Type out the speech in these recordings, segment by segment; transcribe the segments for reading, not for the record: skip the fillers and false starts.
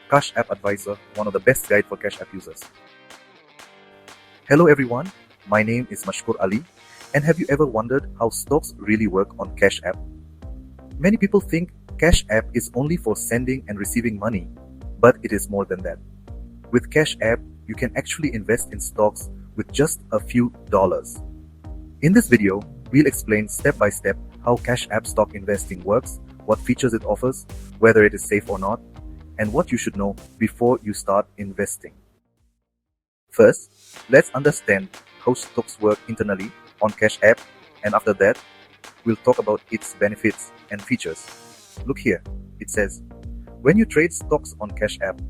Cash App Advisor, one of the best guide for Cash App users. Hello everyone, my name is Mashkur Ali, and have you ever wondered how stocks really work on Cash App? Many people think Cash App is only for sending and receiving money, but it is more than that. With Cash App, you can actually invest in stocks with just a few dollars. In this video, we'll explain step by step how Cash App stock investing works, what features it offers, whether it is safe or not, and what you should know before you start investing. First, let's understand how stocks work internally on Cash App, and after that, we'll talk about its benefits and features. Look here, it says, when you trade stocks on Cash App,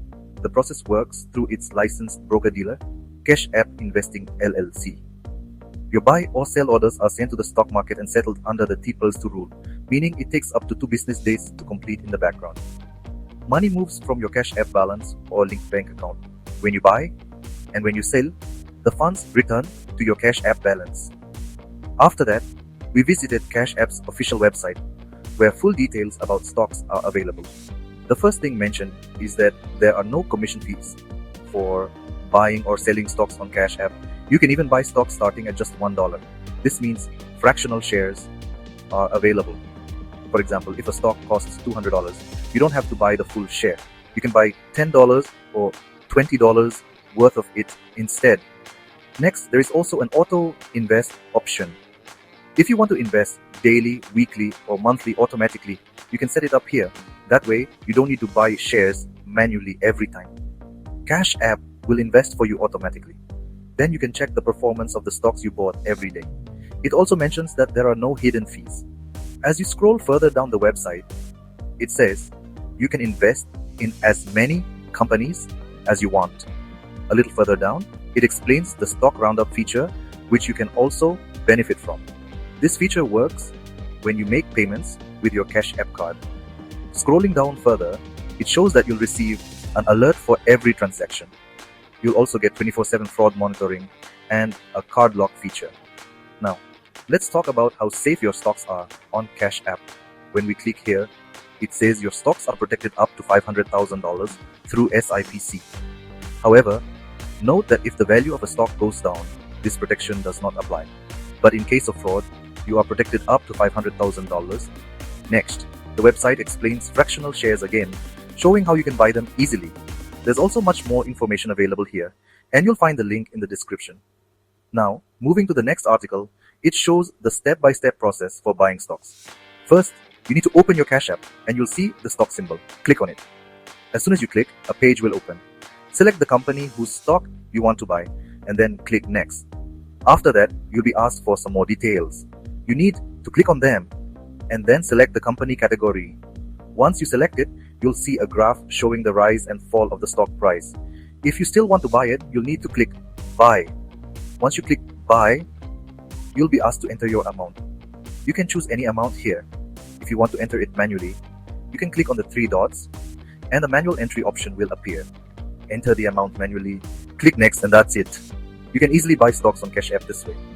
the process works through its licensed broker-dealer, Cash App Investing LLC. Your buy or sell orders are sent to the stock market and settled under the T+2 rule, meaning it takes up to 2 business days to complete in the background. Money moves from your Cash App balance or linked bank account. When you buy and when you sell, the funds return to your Cash App balance. After that, we visited Cash App's official website, where full details about stocks are available. The first thing mentioned is that there are no commission fees for buying or selling stocks on Cash App. You can even buy stocks starting at just $1. This means fractional shares are available. For example, if a stock costs $200, you don't have to buy the full share. You can buy $10 or $20 worth of it instead. Next, there is also an auto invest option. If you want to invest daily, weekly, or monthly automatically, you can set it up here. That way, you don't need to buy shares manually every time. Cash App will invest for you automatically. Then you can check the performance of the stocks you bought every day. It also mentions that there are no hidden fees. As you scroll further down the website, it says you can invest in as many companies as you want. A little further down, it explains the stock roundup feature, which you can also benefit from. This feature works when you make payments with your Cash App card. Scrolling down further, it shows that you'll receive an alert for every transaction. You'll also get 24/7 fraud monitoring and a card lock feature. Now, let's talk about how safe your stocks are on Cash App. When we click here, it says your stocks are protected up to $500,000 through SIPC. However, note that if the value of a stock goes down, this protection does not apply. But in case of fraud, you are protected up to $500,000. Next, the website explains fractional shares again, showing how you can buy them easily. There's also much more information available here, and you'll find the link in the description. Now, moving to the next article, it shows the step-by-step process for buying stocks. First, you need to open your Cash App, and you'll see the stock symbol. Click on it. As soon as you click, a page will open. Select the company whose stock you want to buy, and then click Next. After that, you'll be asked for some more details. You need to click on them, and then select the company category. Once you select it, you'll see a graph showing the rise and fall of the stock price. If you still want to buy it, you'll need to click Buy. Once you click Buy, you'll be asked to enter your amount. You can choose any amount here. If you want to enter it manually, you can click on the 3 dots, and the manual entry option will appear. Enter the amount manually, click Next, and that's it. You can easily buy stocks on Cash App this way.